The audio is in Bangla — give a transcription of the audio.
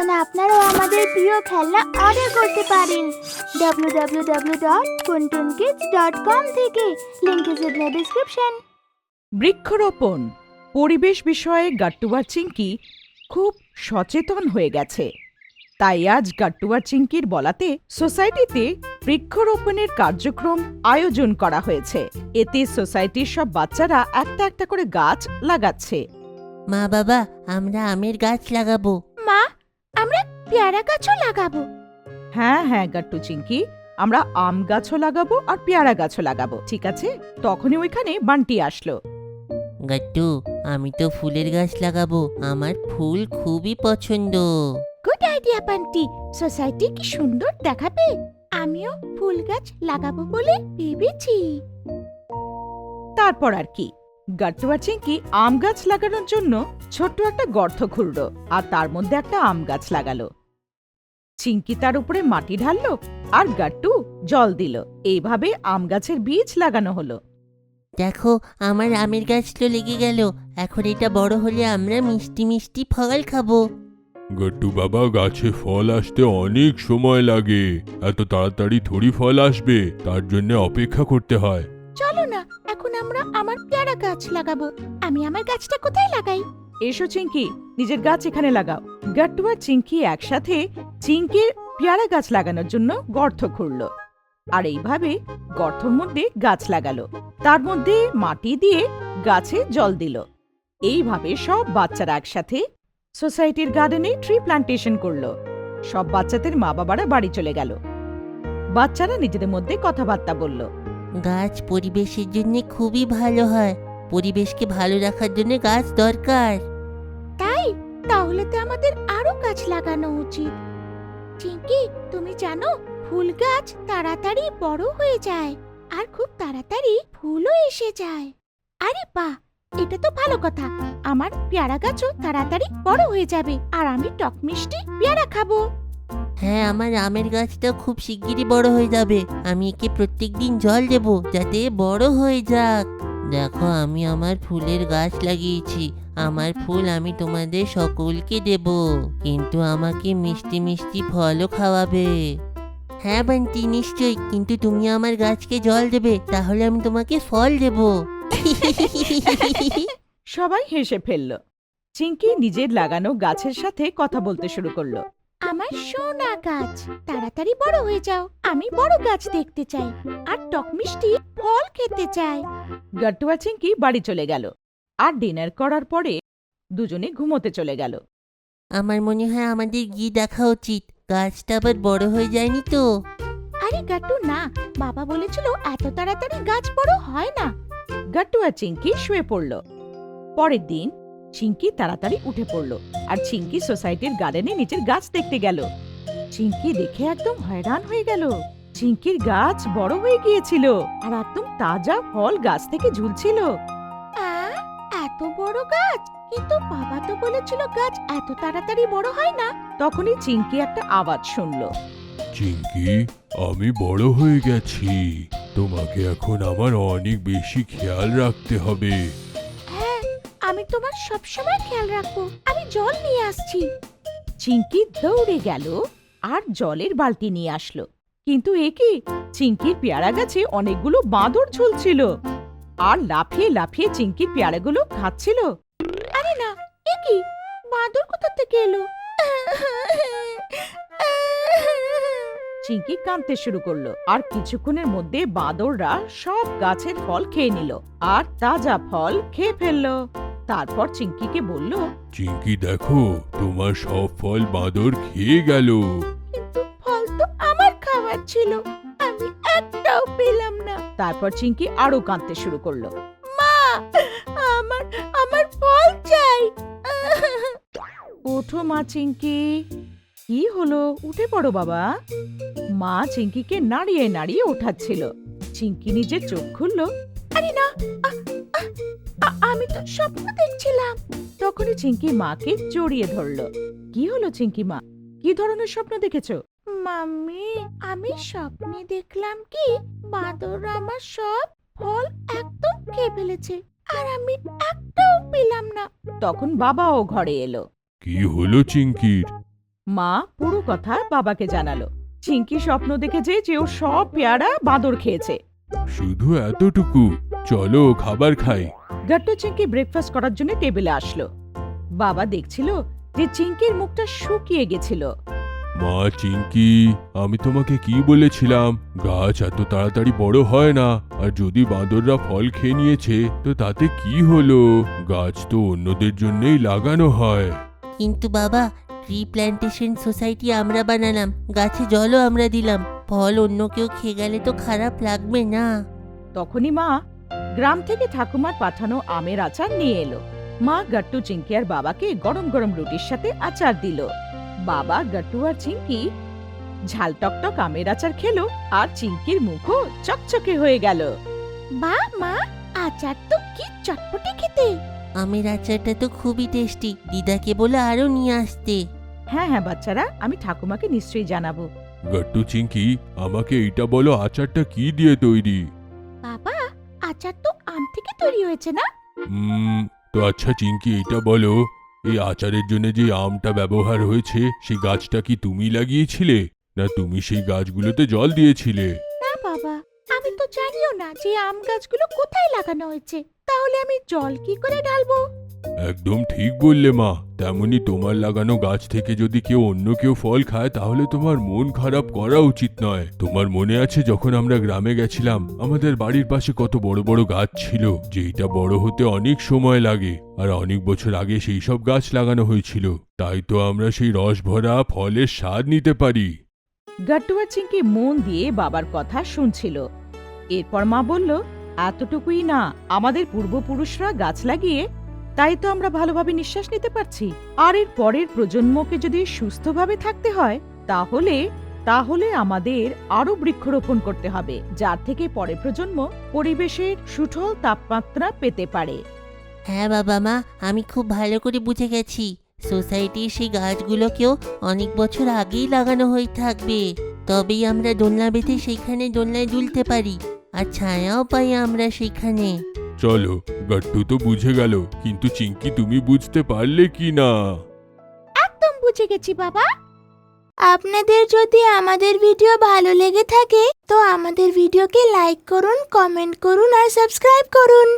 এখন আপনারাও আমাদের প্রিয় খেলনা অর্ডার করতে পারেন www.puntunkids.com থেকে। Link is in the description. বৃক্ষরোপণ পরিবেশ বিষয়ে গাট্টু আর চিঙ্কি খুব সচেতন হয়ে গেছে। তাই আজ গাট্টু আর চিঙ্কির বলাতে সোসাইটিতে বৃক্ষরোপণের কার্যক্রম আয়োজন করা হয়েছে। এতে সোসাইটির সব বাচ্চারা একটা একটা করে গাছ লাগাচ্ছে। মা বাবা, আমরা আমের গাছ লাগাবো। মা, আমরা পেয়ারা গাছও লাগাবো। হ্যাঁ হ্যাঁ গাট্টু চিঙ্কি, আমরা আম গাছও লাগাবো আর পেয়ারা গাছও লাগাবো। ঠিক আছে? তখনই ওইখানে বান্টি আসলো। গাট্টু, আমি তো ফুলের গাছ লাগাবো, আমার ফুল খুবই পছন্দ। গুড আইডিয়া বান্টি, সোসাইটি কি সুন্দর দেখাবে। আমিও ফুল গাছ লাগাবো বলে ভেবেছি। তারপর আর কি, গাট্টু আর চিঙ্কি আম গাছ লাগানোর জন্য ছোট্ট একটা গর্ত খুঁড়ল আর তার মধ্যে একটা আম গাছ লাগালো। চিঙ্কি তার উপরে মাটি ঢাললো আর গাট্টু জল দিল। এইভাবে আম গাছের বীজ লাগানো হলো। দেখো, আমার আমের গাছ তো লেগে গেল। এখন এটা বড় হলে আমরা মিষ্টি মিষ্টি ফল খাবো। গট্টু বাবা, গাছে ফল আসতে অনেক সময় লাগে। এত তাড়াতাড়ি থোড়ি ফল আসবে, তার জন্য অপেক্ষা করতে হয়। চলো না, এখন আমরা আমার পেয়ারা গাছ লাগাবো। আমি আমার গাছটা কোথায় লাগাই? এসো চিঙ্কি, নিজের গাছ এখানে লাগাও। গাট্টু আর চিঙ্কি একসাথে চিঙ্কির পেয়ারা গাছ লাগানোর জন্য গর্ত খুঁড়ল আর এইভাবে গর্তের মধ্যে গাছ লাগালো। তার মধ্যে মাটি দিয়ে গাছে জল দিল। এইভাবে সব বাচ্চারা একসাথে সোসাইটির গার্ডেনে ট্রি প্লান্টেশন করলো। সব বাচ্চাদের মা বাবারা বাড়ি চলে গেল। বাচ্চারা নিজেদের মধ্যে কথাবার্তা বলল। গাছ পরিবেশের জন্য খুবই ভালো হয়। পরিবেশকে ভালো রাখার জন্য গাছ দরকার। তাই তাহলে তো আমাদের আরো গাছ লাগানো উচিত। চিঙ্কি, তুমি জানো ফুল গাছ তাড়াতাড়ি বড় হয়ে যায় আর খুব তাড়াতাড়ি ফুলও এসে যায়। আরে বাহ, এটা তো ভালো কথা। আমার পেয়ারা গাছও তাড়াতাড়ি বড় হয়ে যাবে আর আমি টক মিষ্টি পেয়ারা খাবো। হ্যাঁ, আমার আমের গাছটা খুব শিগগিরই বড় হয়ে যাবে। আমি একে প্রত্যেকদিন জল দেব যাতে বড় হয়ে যাক। দেখো, আমি আমার ফুলের গাছ লাগিয়েছি। আমার ফুল আমি তোমাদের সকলকে দেব, কিন্তু আমাকে মিষ্টি মিষ্টি ফলও খাওয়াবে। হ্যাঁ বান্টি, নিশ্চয়ই, কিন্তু তুমি আমার গাছকে জল দেবে, তাহলে আমি তোমাকে ফল দেব। সবাই হেসে ফেলল। চিঙ্কি নিজের লাগানো গাছের সাথে কথা বলতে শুরু করলো। আমার সোনা গাছ, তাড়াতাড়ি বড় হয়ে যাও। আমি বড় গাছ দেখতে চাই আর টক মিষ্টি ফল খেতে চাই। গাট্টু আর চিঙ্কি বাড়ি চলে গেল আর ডিনার করার পরে দুজনে ঘুমোতে চলে গেল। আমার মনে হয় আমাদের গিয়ে দেখা উচিত। গাছটা আবার বড় হয়ে যায়নি তো? আরে গাট্টু না, বাবা বলেছিল এত তাড়াতাড়ি গাছ বড় হয় না। গাট্টু আর চিঙ্কি শুয়ে পড়ল। পরের দিন চিঙ্কি তাড়াতাড়ি উঠে পড়ল আর চিঙ্কি সোসাইটির গার্ডেনে নিজের গাছ দেখতে গেল। চিঙ্কি দেখে একদম হয়রান হয়ে গেল। চিঙ্কির গাছ বড় হয়ে গিয়েছিল আর একদম তাজা ফল গাছ থেকে ঝুলছিল। এত বড় গাছ, কিন্তু বাবা তো বলেছিল গাছ এত তাড়াতাড়ি বড় হয় না। তখনই চিঙ্কি একটা আওয়াজ শুনল। চিঙ্কি, আমি বড় হয়ে গেছি। তোমাকে এখন আমার অনেক বেশি খেয়াল রাখতে হবে। হ্যাঁ, আমি তোমার সবসময় খেয়াল রাখবো। আমি জল নিয়ে আসছি। চিঙ্কি দৌড়ে গেল আর জলের বালতি নিয়ে আসলো। কিন্তু এ কি, চিঙ্কির পেয়ারা গাছে অনেকগুলো বাঁদর ঝুলছিল আর লাফিয়ে লাফিয়ে চিঙ্কির পেয়ারাগুলো খাচ্ছিল। আরে না, এ কি, বাঁদর কোথা থেকে এলো? চিঙ্কি কাঁদতে শুরু করলো আর কিছুক্ষণের মধ্যে বাঁদররা সব গাছের ফল খেয়ে নিল আর তাজা ফল খেয়ে ফেললো। তারপর চিঙ্কিকে বলল, চিঙ্কি দেখো, তোমার সব ফল বাঁদর খেয়ে গেল। কিন্তু ফল তো আমার খাবার ছিল, আমি একটাও পেলাম না। তারপর চিঙ্কি আরো কাঁদতে শুরু করলো। মা, আমার আমার ফল চাই। ওঠো মা চিঙ্কি, কি হলো? উঠে পড়ো বাবা। মা চিঙ্কিকে নাড়িয়ে নাড়িয়ে ওঠাচ্ছিল। চিঙ্কি নিজের চোখ খুলল। আরে না, আমি তো স্বপ্ন দেখছিলাম। তখনই চিঙ্কি মাকে জড়িয়ে ধরল। কি হলো চিঙ্কি মা, কি ধরনের স্বপ্ন দেখেছো? মাম্মি, আমি স্বপ্নে দেখলাম কি বাঁদর আমার সব ফল একদম খেয়ে ফেলেছে আর আমি একটাও পেলাম না। তখন বাবাও ঘরে এলো। কি হলো চিঙ্কির? মা পুরো কথা বাবাকে জানালো। চিঙ্কি স্বপ্ন দেখেছে যে ও সব পেয়ারা বাঁদর খেয়েছে। শুধু এতটুকু? চলো খাবার খাই। গাট্টু চিঙ্কি ব্রেকফাস্ট করার জন্য টেবিলে আসলো। বাবা দেখছিল যে চিঙ্কির মুখটা শুকিয়ে গেছিল। মা চিঙ্কি, আমি তোমাকে কি বলেছিলাম, গাছ এত তাড়াতাড়ি বড় হয় না। আর যদি বাঁদররা ফল খেয়ে নিয়েছে তো তাতে কি হলো? গাছ তো অন্যদের জন্যই লাগানো হয়। কিন্তু বাবা, ট্রি প্ল্যান্টেশন সোসাইটি আমরা বানালাম, গাছে জলও আমরা দিলাম, ফল অন্য কেউ খেয়ে গেলে তো খারাপ লাগবে না। তখনই মা গ্রাম থেকে ঠাকুমার পাঠানো আমের আচার নিয়ে এলো। মা গাট্টু চিঙ্কি আর বাবাকে গরম গরম রুটির সাথে আচার দিল। বাবা, গাট্টু আর চিঙ্কি ঝাল টকটক আমের আচার খেলো আর চিঙ্কির মুখও চকচকে হয়ে গেল। বা মা, আচার তো কি চটপটে খেতে। আমের আচারটা তো খুবই টেস্টি, দিদাকে বলে আরো নিয়ে আসতে। হ্যাঁ হ্যাঁ বাচ্চারা, আমি ঠাকুমাকে নিশ্চয়ই জানাবো। গাট্টু চিঙ্কি, আমাকে এটা বলো, আচারটা কি দিয়ে তৈরি? বাবা, আচার তো আম থেকে তৈরি হয়েছে না? তো আচ্ছা চিঙ্কি, এটা বলো, এই আচারের জন্য যে আমটা ব্যবহার হয়েছে সেই গাছটা কি তুমি লাগিয়েছিলে, না তুমি সেই গাছগুলোতে জল দিয়েছিলে? না বাবা, আমি তো জানিও না যে আম গাছগুলো কোথায় লাগানো হয়েছে, তাহলে আমি জল কি করে ঢালবো? একদম ঠিক বললে মা। তেমনি তোমার লাগানো গাছ থেকে যদি অন্য কেউ ফল খায় তাহলে তোমার মন খারাপ করা উচিত নয়। তোমার মনে আছে যখন আমরা গ্রামে গেছিলাম, আমাদের বাড়ির পাশে কত বড় বড় গাছ ছিল, যেটা বড় হতে অনেক সময় লাগে। আর অনেক বছর আগে সেই সব গাছ লাগানো হয়েছিল, তাই তো আমরা সেই রস ভরা ফলের স্বাদ নিতে পারি। গাট্টু আর চিঙ্কি মন দিয়ে বাবার কথা শুনছিল। এরপর মা বলল, এতটুকুই না, আমাদের পূর্বপুরুষরা গাছ লাগিয়ে তাই তো আমরা ভালোভাবে নিঃশ্বাস নিতে পারছি। আর এর পরের প্রজন্মকে যদি সুস্থভাবে থাকতে হয় তাহলে আমাদের আরো বৃক্ষরোপণ করতে হবে, যার থেকে পরের প্রজন্ম পরিবেশের সুঠল তাপমাত্রা পেতে পারে। হ্যাঁ বাবা মা, আমি খুব ভালো করে বুঝে গেছি। সোসাইটির সেই গাছগুলোকেও অনেক বছর আগেই লাগানো হয়ে থাকবে, তবেই আমরা দোলনা বেঁধে সেইখানে দোলনায় দুলতে পারি, আর ছায়াও পাই আমরা সেইখানে। চলো, গাট্টু তো বুঝে গেল, কিন্তু চিঙ্কি তুমি বুঝতে পারলে কি না? একদম বুঝে গেছি বাবা। আপনাদের যদি আমাদের ভিডিও ভালো লেগে থাকে তো আমাদের ভিডিওকে লাইক করুন, কমেন্ট করুন আর সাবস্ক্রাইব করুন।